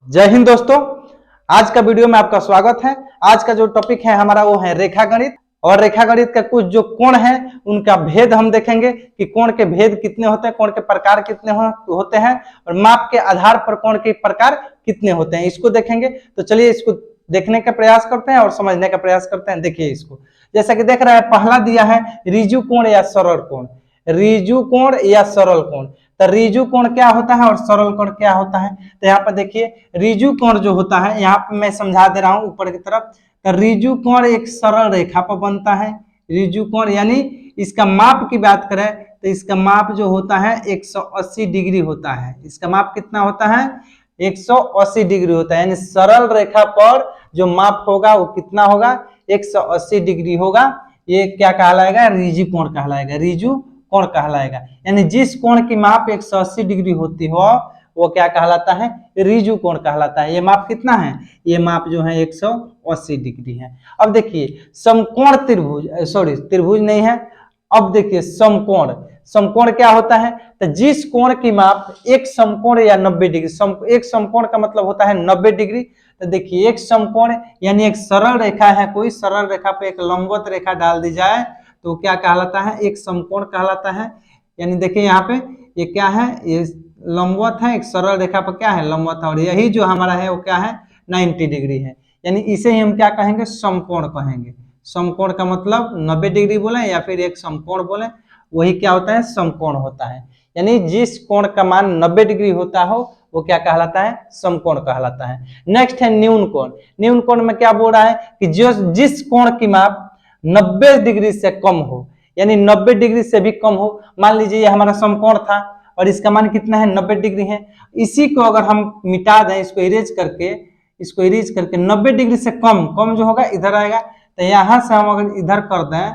जय हिंद दोस्तों, आज का वीडियो में आपका स्वागत है। आज का जो टॉपिक है हमारा वो है रेखागणित। और रेखागणित का कुछ जो कोण है उनका भेद हम देखेंगे कि कोण के भेद कितने होते हैं, कोण के प्रकार कितने होते हैं और माप के आधार पर कोण के प्रकार कितने होते हैं, इसको देखेंगे। तो चलिए इसको देखने का प्रयास करते हैं और समझने का प्रयास करते हैं। देखिए इसको, जैसा कि देख रहे हैं, पहला दिया है ऋजु कोण या सरल कोण। ऋजु कोण या सरल कोण, तो ऋजु कोण क्या होता है और सरल कोण क्या होता है। तो यहाँ पर देखिए ऋजु कोण जो होता है, यहाँ पे मैं समझा दे रहा हूं ऊपर की तरफ। तो ऋजु कोण एक सरल रेखा पर बनता है। ऋजु कोण यानी इसका माप की बात करें तो इसका माप जो होता है 180 डिग्री होता है। इसका माप कितना होता है? 180 डिग्री होता है। यानी सरल रेखा पर जो माप होगा वो कितना होगा? 180 डिग्री होगा। ये क्या कहलाएगा? ऋजु कोण कहलाएगा। ऋजु कोण कहलाएगा। यानी जिस कोण की माप 180 डिग्री होती हो वो क्या कहलाता है? ऋजु कोण कहलाता है। ये माप कितना है? ये माप जो है 180 डिग्री है। अब देखिए समकोण त्रिभुज, सॉरी त्रिभुज नहीं है। अब देखिए समकोण, समकोण क्या होता है? तो जिस कोण की माप एक समकोण या 90 डिग्री, एक समकोण का मतलब होता है 90 डिग्री। तो देखिए एक समकोण यानी एक सरल रेखा है, कोई सरल रेखा पे एक लंबवत रेखा डाल दी जाए तो क्या कहलाता है? एक समकोण कहलाता है। यानी देखिए यहाँ पे ये क्या है? ये लंबवत है, एक सरल रेखा पर क्या है? लंबवत है। और यही जो हमारा है वो क्या है? 90 डिग्री है। यानी इसे ही हम क्या कहेंगे? समकोण कहेंगे। समकोण का मतलब 90 डिग्री बोले या फिर एक समकोण बोले, वही क्या होता है? समकोण होता है। यानी जिस कोण का मान 90 डिग्री होता हो वो क्या कहलाता है? समकोण कहलाता है। नेक्स्ट है न्यून कोण। न्यून कोण में क्या बोल रहा है कि जो जिस कोण की माप 90 डिग्री से कम हो, यानी 90 डिग्री से भी कम हो। मान लीजिए ये हमारा समकोण था और इसका मान कितना है? 90 डिग्री है। इसी को अगर हम मिटा दें, इसको इरेज करके 90 डिग्री से कम जो होगा इधर आएगा। तो यहां से हम अगर इधर कर दें,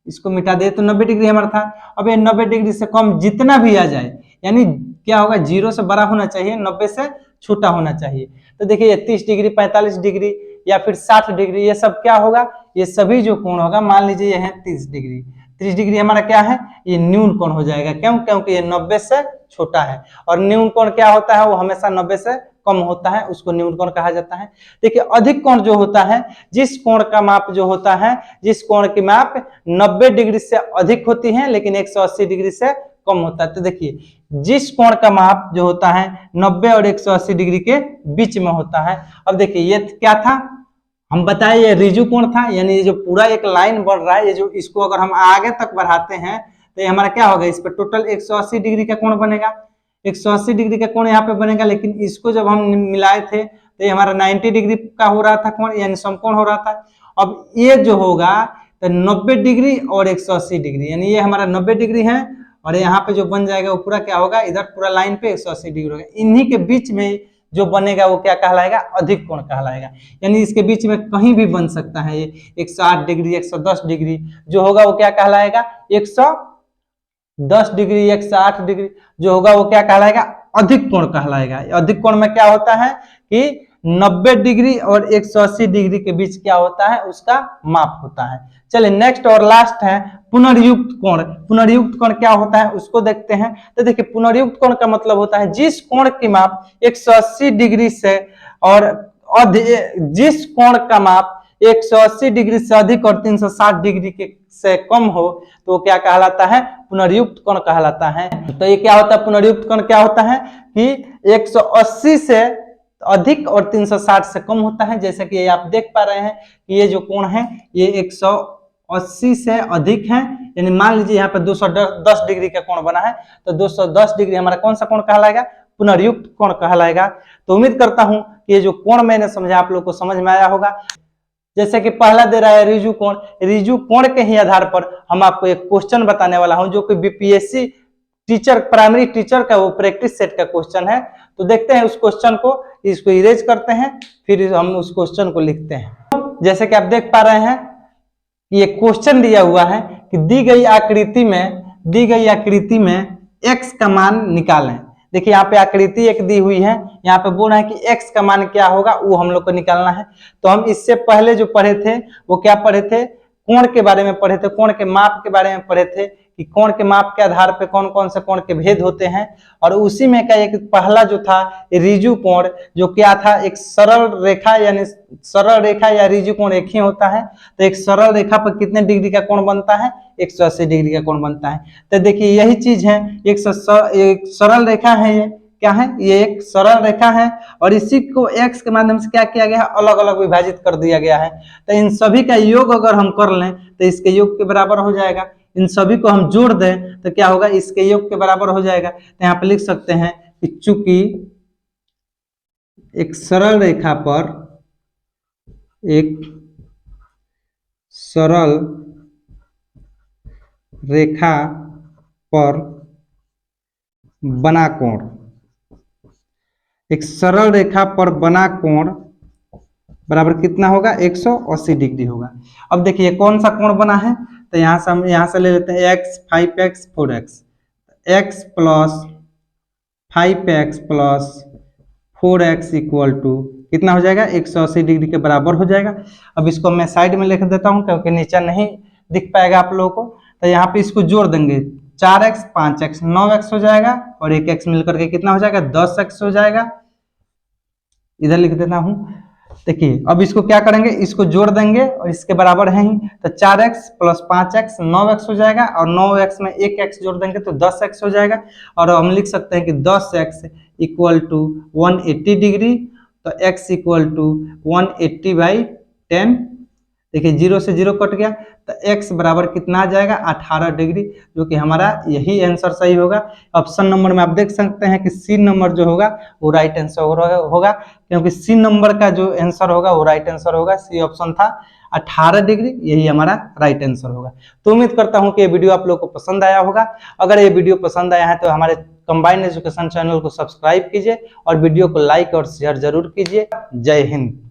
इसको मिटा दे तो 90 डिग्री हमारा था। अब ये 90 डिग्री से कम जितना भी आ जाए, यानी क्या होगा? 0 से बड़ा होना चाहिए, 90 से छोटा होना चाहिए। तो देखिए ये 30 डिग्री, 45 डिग्री या फिर 60 डिग्री, ये सब क्या होगा? ये सभी जो कोण होगा, मान लीजिए ये है 30 डिग्री। 30 डिग्री हमारा क्या है? ये न्यून कोण हो जाएगा। क्यों? क्योंकि ये 90 से छोटा है। और न्यून कोण क्या होता है? वो हमेशा 90 से कम होता है, उसको न्यून कोण कहा जाता है। देखिए अधिक कोण जो होता है, जिस कोण का माप जो होता है, जिस कोण की माप 90 डिग्री से अधिक होती है लेकिन 180 डिग्री से कम होता है। तो देखिए जिस कोण का माप जो होता है 90 और 180 डिग्री के बीच में होता है। अब देखिए ये क्या था? हम बताए ये ऋजु कोण था। यानी ये जो पूरा एक लाइन बढ़ रहा है, ये जो इसको अगर हम आगे तक बढ़ाते हैं तो ये हमारा क्या होगा? इस पर टोटल 180 डिग्री का कोण बनेगा। 180 डिग्री का कोण यहाँ पे बनेगा। लेकिन इसको जब हम मिलाए थे तो ये हमारा 90 डिग्री का हो रहा था कोण, यानी समकोण हो रहा था। अब ये जो होगा तो 90 डिग्री और 180 डिग्री, यानी ये हमारा 90 डिग्री है और यहाँ पे जो बन जाएगा वो पूरा क्या होगा? इधर पूरा लाइन पे 180 डिग्री होगा। इन्हीं के बीच में जो बनेगा वो क्या कहलाएगा? अधिक कोण कहलाएगा। यानी इसके बीच में कहीं भी बन सकता है। ये 108 डिग्री, 110 डिग्री जो होगा वो क्या कहलाएगा? 110 डिग्री, 108 डिग्री जो होगा वो क्या कहलाएगा? अधिक कोण कहलाएगा। अधिक कोण में क्या होता है कि 90 डिग्री और 180 डिग्री के बीच क्या होता है? उसका माप होता है। चलिए नेक्स्ट और लास्ट है पुनर्युक्त कोण। पुनर्युक्त कोण क्या होता है उसको देखते हैं। तो देखिए पुनर्युक्त कोण का मतलब होता है जिस कोण की माप 180 डिग्री से और जिस कोण का माप 180 डिग्री से अधिक और 360 डिग्री के से कम हो तो क्या कहलाता है? पुनर्युक्त कोण कहलाता है। तो ये क्या होता है? पुनर्युक्त कोण क्या होता है कि 180 से अधिक और 360 से कम होता है। जैसे कि ये आप देख पा रहे हैं कि ये जो कोण है ये 180 से अधिक है। यानी मान लीजिए यहाँ पे 210 डिग्री का कोण बना है तो 210 डिग्री हमारा कौन सा कोण कहलाएगा? पुनर्युक्त कोण कहलाएगा। तो उम्मीद करता हूं कि ये जो कोण मैंने समझा आप लोग को समझ में आया होगा। जैसे कि पहला दे रहा है ऋजु कोण। ऋजु कोण के ही आधार पर हम आपको एक क्वेश्चन बताने वाला हूं जो कि बीपीएससी टीचर, प्राइमरी टीचर का वो प्रैक्टिस सेट का क्वेश्चन है। तो देखते हैं उस क्वेश्चन को, इसको इरेज करते हैं फिर हम उस क्वेश्चन को लिखते हैं। जैसे कि आप देख पा रहे हैं ये क्वेश्चन दिया हुआ है कि दी गई आकृति में x का मान निकालें। देखिए यहाँ पे आकृति एक दी हुई है, यहाँ पे बोल रहा है कि x का मान क्या होगा वो हम लोग को निकालना है। तो हम इससे पहले जो पढ़े थे वो क्या पढ़े थे? कोण के बारे में पढ़े थे, कोण के माप के बारे में पढ़े थे कि कोण के माप के आधार पे कौन कौन से कोण के भेद होते हैं। और उसी में का एक पहला जो था रिजु कोण, जो क्या था, एक सरल रेखा, यानी सरल रेखा या रिजु कोण एक ही होता है। तो एक सरल रेखा पर कितने डिग्री का कोण बनता है, 180 डिग्री का कोण बनता है। तो देखिए यही चीज है, एक सरल रेखा है, ये क्या है, ये एक सरल रेखा है और इसी को x के माध्यम से क्या किया गया है, अलग अलग विभाजित कर दिया गया है। तो इन सभी का योग अगर हम कर लें तो इसके योग के बराबर हो जाएगा। इन सभी को हम जोड़ दें तो क्या होगा, इसके योग के बराबर हो जाएगा। तो यहाँ पे लिख सकते हैं कि चूंकि एक सरल रेखा पर, एक सरल रेखा पर बना कोण, एक सरल रेखा पर बना कोण बराबर कितना होगा, 180 डिग्री होगा। अब देखिए कौन सा कोण बना है, तो यहाँ से हम यहाँ से ले लेते हैं x 5x 4x, x plus 5x plus 4x equal to कितना हो जाएगा, 180 डिग्री के बराबर हो जाएगा। अब इसको मैं साइड में लिख देता हूँ क्योंकि नीचे नहीं दिख पाएगा आप लोगों को। तो यहाँ पे इसको जोड़ देंगे, 4x 5x 9x हो जाएगा और एक x मिलकर के कितना हो जाएगा, 10x हो जाएगा। इधर लिख देता हूं। देखिए अब इसको क्या करेंगे, इसको जोड़ देंगे और इसके बराबर है ही, तो 4x प्लस 5x 9x हो जाएगा और 9x में एक x जोड़ देंगे तो 10x हो जाएगा। और हम लिख सकते हैं कि 10x इक्वल टू 180 डिग्री, तो x इक्वल टू 180/10। देखिए 0 से 0 कट गया तो x बराबर कितना आ जाएगा, 18 डिग्री, जो कि हमारा यही आंसर सही होगा। ऑप्शन नंबर में आप देख सकते हैं कि सी नंबर जो होगा वो राइट आंसर होगा, क्योंकि सी नंबर का जो आंसर होगा वो राइट आंसर होगा। सी ऑप्शन था 18 डिग्री, यही हमारा राइट आंसर होगा। तो उम्मीद करता हूं कि ये वीडियो आप लोगों को पसंद आया होगा। अगर ये वीडियो पसंद आया है तो हमारे कंबाइंड एजुकेशन चैनल को सब्सक्राइब कीजिए और वीडियो को लाइक और शेयर जरूर कीजिए। जय हिंद।